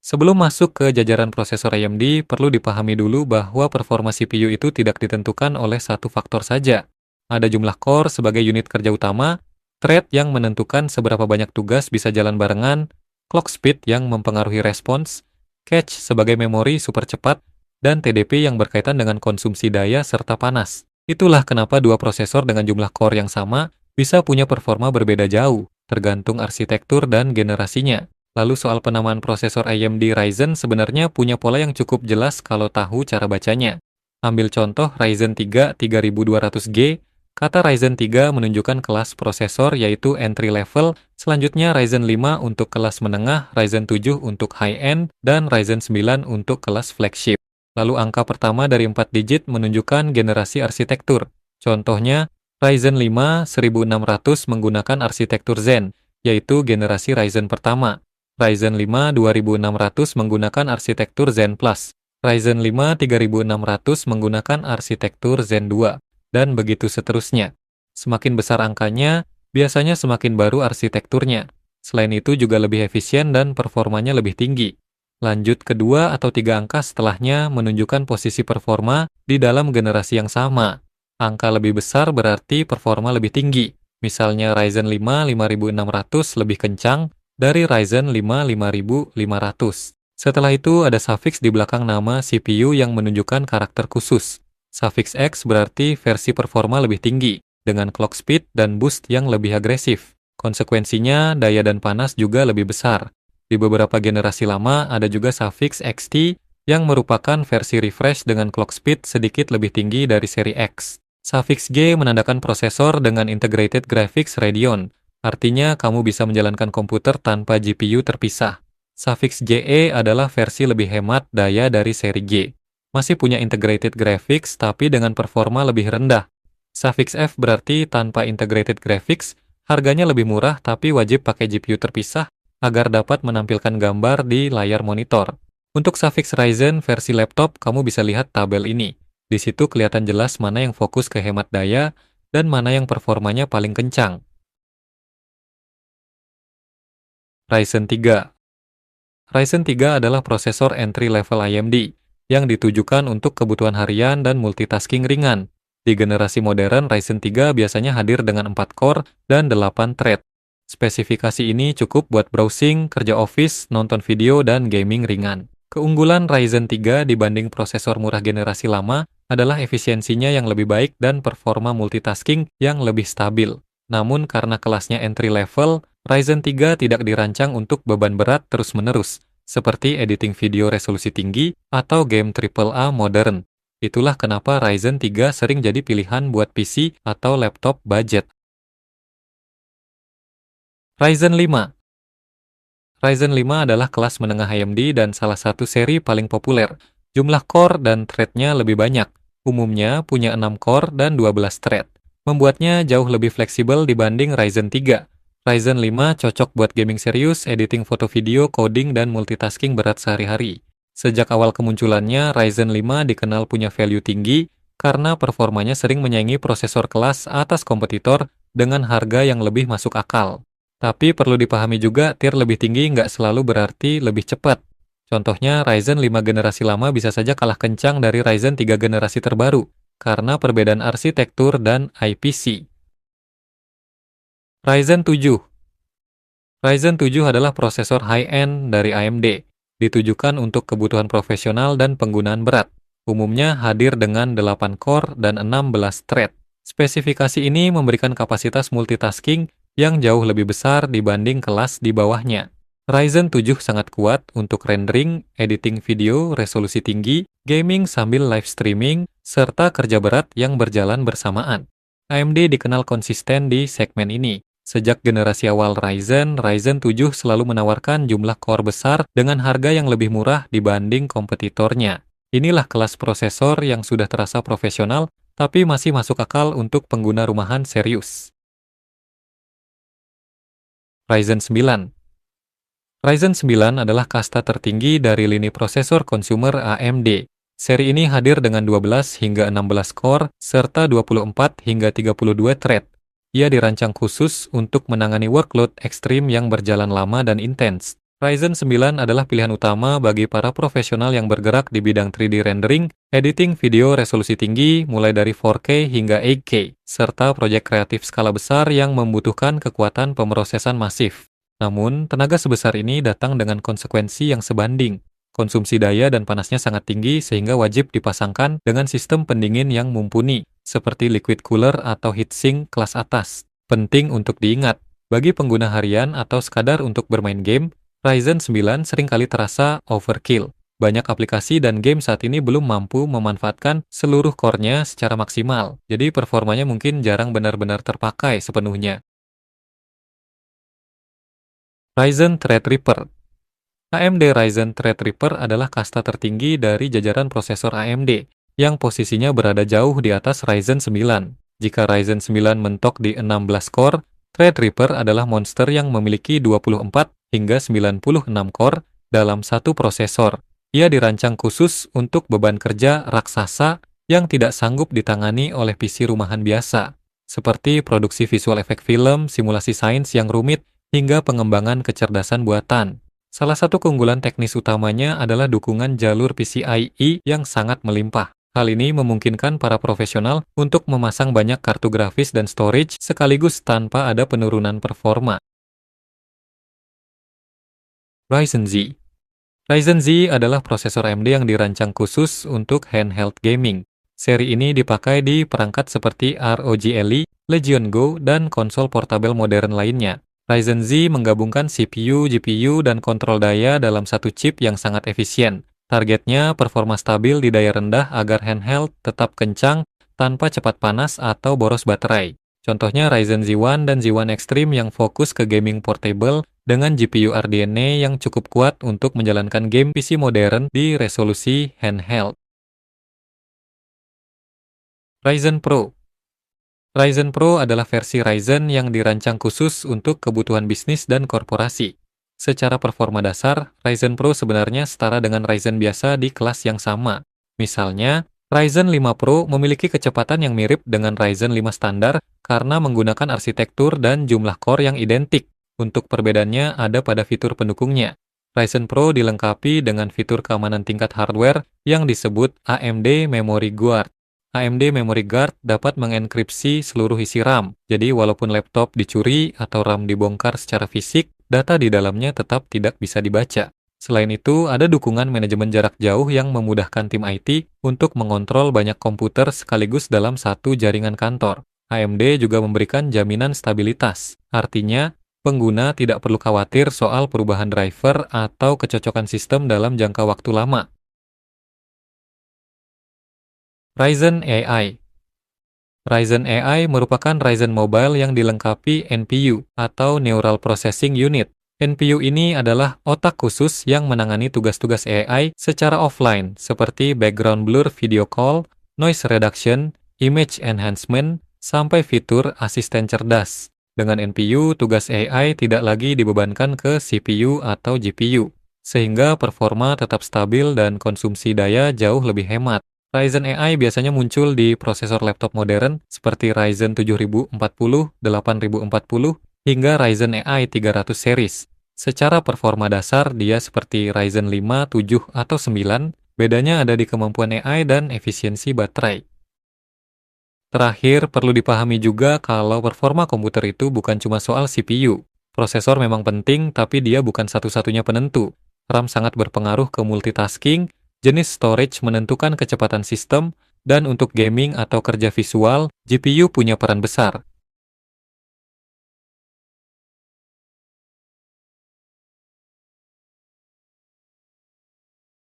Sebelum masuk ke jajaran prosesor AMD, perlu dipahami dulu bahwa performa CPU itu tidak ditentukan oleh satu faktor saja. Ada jumlah core sebagai unit kerja utama, thread yang menentukan seberapa banyak tugas bisa jalan barengan, clock speed yang mempengaruhi respons, cache sebagai memori super cepat, dan TDP yang berkaitan dengan konsumsi daya serta panas. Itulah kenapa dua prosesor dengan jumlah core yang sama bisa punya performa berbeda jauh, tergantung arsitektur dan generasinya. Lalu soal penamaan prosesor AMD Ryzen sebenarnya punya pola yang cukup jelas kalau tahu cara bacanya. Ambil contoh Ryzen 3 3200G, kata Ryzen 3 menunjukkan kelas prosesor yaitu entry level, selanjutnya Ryzen 5 untuk kelas menengah, Ryzen 7 untuk high-end, dan Ryzen 9 untuk kelas flagship. Lalu angka pertama dari 4 digit menunjukkan generasi arsitektur. Contohnya, Ryzen 5 1600 menggunakan arsitektur Zen, yaitu generasi Ryzen pertama. Ryzen 5 2600 menggunakan arsitektur Zen Plus, Ryzen 5 3600 menggunakan arsitektur Zen 2, dan begitu seterusnya. Semakin besar angkanya, biasanya semakin baru arsitekturnya. Selain itu juga lebih efisien dan performanya lebih tinggi. Lanjut kedua atau tiga angka setelahnya menunjukkan posisi performa di dalam generasi yang sama. Angka lebih besar berarti performa lebih tinggi. Misalnya Ryzen 5 5600 lebih kencang dari Ryzen 5 5500. Setelah itu ada sufiks di belakang nama CPU yang menunjukkan karakter khusus. Sufiks X berarti versi performa lebih tinggi, dengan clock speed dan boost yang lebih agresif. Konsekuensinya, daya dan panas juga lebih besar. Di beberapa generasi lama ada juga sufiks XT yang merupakan versi refresh dengan clock speed sedikit lebih tinggi dari seri X. Sufiks G menandakan prosesor dengan Integrated Graphics Radeon. Artinya, kamu bisa menjalankan komputer tanpa GPU terpisah. Sufiks JE adalah versi lebih hemat daya dari seri G. Masih punya integrated graphics tapi dengan performa lebih rendah. Sufiks F berarti tanpa integrated graphics, harganya lebih murah tapi wajib pakai GPU terpisah agar dapat menampilkan gambar di layar monitor. Untuk sufiks Ryzen versi laptop, kamu bisa lihat tabel ini. Di situ kelihatan jelas mana yang fokus ke hemat daya dan mana yang performanya paling kencang. Ryzen 3. Ryzen 3 adalah prosesor entry level AMD yang ditujukan untuk kebutuhan harian dan multitasking ringan. Di generasi modern, Ryzen 3 biasanya hadir dengan 4 core dan 8 thread. Spesifikasi ini cukup buat browsing, kerja office, nonton video, dan gaming ringan. Keunggulan Ryzen 3 dibanding prosesor murah generasi lama adalah efisiensinya yang lebih baik dan performa multitasking yang lebih stabil. Namun karena kelasnya entry level, Ryzen 3 tidak dirancang untuk beban berat terus-menerus, seperti editing video resolusi tinggi atau game AAA modern. Itulah kenapa Ryzen 3 sering jadi pilihan buat PC atau laptop budget. Ryzen 5. Ryzen 5 adalah kelas menengah AMD dan salah satu seri paling populer. Jumlah core dan thread-nya lebih banyak. Umumnya punya 6 core dan 12 thread. Membuatnya jauh lebih fleksibel dibanding Ryzen 3. Ryzen 5 cocok buat gaming serius, editing foto video, coding, dan multitasking berat sehari-hari. Sejak awal kemunculannya, Ryzen 5 dikenal punya value tinggi karena performanya sering menyaingi prosesor kelas atas kompetitor dengan harga yang lebih masuk akal. Tapi perlu dipahami juga, tier lebih tinggi nggak selalu berarti lebih cepat. Contohnya, Ryzen 5 generasi lama bisa saja kalah kencang dari Ryzen 3 generasi terbaru karena perbedaan arsitektur dan IPC. Ryzen 7. Ryzen 7 adalah prosesor high-end dari AMD, ditujukan untuk kebutuhan profesional dan penggunaan berat. Umumnya hadir dengan 8 core dan 16 thread. Spesifikasi ini memberikan kapasitas multitasking yang jauh lebih besar dibanding kelas di bawahnya. Ryzen 7 sangat kuat untuk rendering, editing video, resolusi tinggi, gaming sambil live streaming, serta kerja berat yang berjalan bersamaan. AMD dikenal konsisten di segmen ini. Sejak generasi awal Ryzen 7 selalu menawarkan jumlah core besar dengan harga yang lebih murah dibanding kompetitornya. Inilah kelas prosesor yang sudah terasa profesional, tapi masih masuk akal untuk pengguna rumahan serius. Ryzen 9. Ryzen 9 adalah kasta tertinggi dari lini prosesor consumer AMD. Seri ini hadir dengan 12 hingga 16 core, serta 24 hingga 32 thread. Ia dirancang khusus untuk menangani workload ekstrim yang berjalan lama dan intens. Ryzen 9 adalah pilihan utama bagi para profesional yang bergerak di bidang 3D rendering, editing video resolusi tinggi mulai dari 4K hingga 8K, serta proyek kreatif skala besar yang membutuhkan kekuatan pemrosesan masif. Namun, tenaga sebesar ini datang dengan konsekuensi yang sebanding. Konsumsi daya dan panasnya sangat tinggi sehingga wajib dipasangkan dengan sistem pendingin yang mumpuni, seperti liquid cooler atau heatsink kelas atas. Penting untuk diingat, bagi pengguna harian atau sekadar untuk bermain game, Ryzen 9 seringkali terasa overkill. Banyak aplikasi dan game saat ini belum mampu memanfaatkan seluruh core-nya secara maksimal, jadi performanya mungkin jarang benar-benar terpakai sepenuhnya. Ryzen Threadripper. AMD Ryzen Threadripper adalah kasta tertinggi dari jajaran prosesor AMD, yang posisinya berada jauh di atas Ryzen 9. Jika Ryzen 9 mentok di 16 core, Threadripper adalah monster yang memiliki 24 hingga 96 core dalam satu prosesor. Ia dirancang khusus untuk beban kerja raksasa yang tidak sanggup ditangani oleh PC rumahan biasa, seperti produksi visual efek film, simulasi sains yang rumit, hingga pengembangan kecerdasan buatan. Salah satu keunggulan teknis utamanya adalah dukungan jalur PCIe yang sangat melimpah. Hal ini memungkinkan para profesional untuk memasang banyak kartu grafis dan storage sekaligus tanpa ada penurunan performa. Ryzen Z. Ryzen Z adalah prosesor AMD yang dirancang khusus untuk handheld gaming. Seri ini dipakai di perangkat seperti ROG Ally, Legion Go, dan konsol portabel modern lainnya. Ryzen Z menggabungkan CPU, GPU, dan kontrol daya dalam satu chip yang sangat efisien. Targetnya performa stabil di daya rendah agar handheld tetap kencang tanpa cepat panas atau boros baterai. Contohnya Ryzen Z1 dan Z1 Extreme yang fokus ke gaming portable dengan GPU RDNA yang cukup kuat untuk menjalankan game PC modern di resolusi handheld. Ryzen Pro. Ryzen Pro adalah versi Ryzen yang dirancang khusus untuk kebutuhan bisnis dan korporasi. Secara performa dasar, Ryzen Pro sebenarnya setara dengan Ryzen biasa di kelas yang sama. Misalnya, Ryzen 5 Pro memiliki kecepatan yang mirip dengan Ryzen 5 standar karena menggunakan arsitektur dan jumlah core yang identik. Untuk perbedaannya ada pada fitur pendukungnya. Ryzen Pro dilengkapi dengan fitur keamanan tingkat hardware yang disebut AMD Memory Guard. AMD Memory Guard dapat mengenkripsi seluruh isi RAM, jadi walaupun laptop dicuri atau RAM dibongkar secara fisik, data di dalamnya tetap tidak bisa dibaca. Selain itu, ada dukungan manajemen jarak jauh yang memudahkan tim IT untuk mengontrol banyak komputer sekaligus dalam satu jaringan kantor. AMD juga memberikan jaminan stabilitas, artinya pengguna tidak perlu khawatir soal perubahan driver atau kecocokan sistem dalam jangka waktu lama. Ryzen AI. Ryzen AI merupakan Ryzen mobile yang dilengkapi NPU atau Neural Processing Unit. NPU ini adalah otak khusus yang menangani tugas-tugas AI secara offline seperti background blur video call, noise reduction, image enhancement, sampai fitur asisten cerdas. Dengan NPU, tugas AI tidak lagi dibebankan ke CPU atau GPU, sehingga performa tetap stabil dan konsumsi daya jauh lebih hemat. Ryzen AI biasanya muncul di prosesor laptop modern seperti Ryzen 7040, 8040, hingga Ryzen AI 300 series. Secara performa dasar, dia seperti Ryzen 5, 7, atau 9, bedanya ada di kemampuan AI dan efisiensi baterai. Terakhir, perlu dipahami juga kalau performa komputer itu bukan cuma soal CPU. Prosesor memang penting, tapi dia bukan satu-satunya penentu. RAM sangat berpengaruh ke multitasking, jenis storage menentukan kecepatan sistem, dan untuk gaming atau kerja visual, GPU punya peran besar.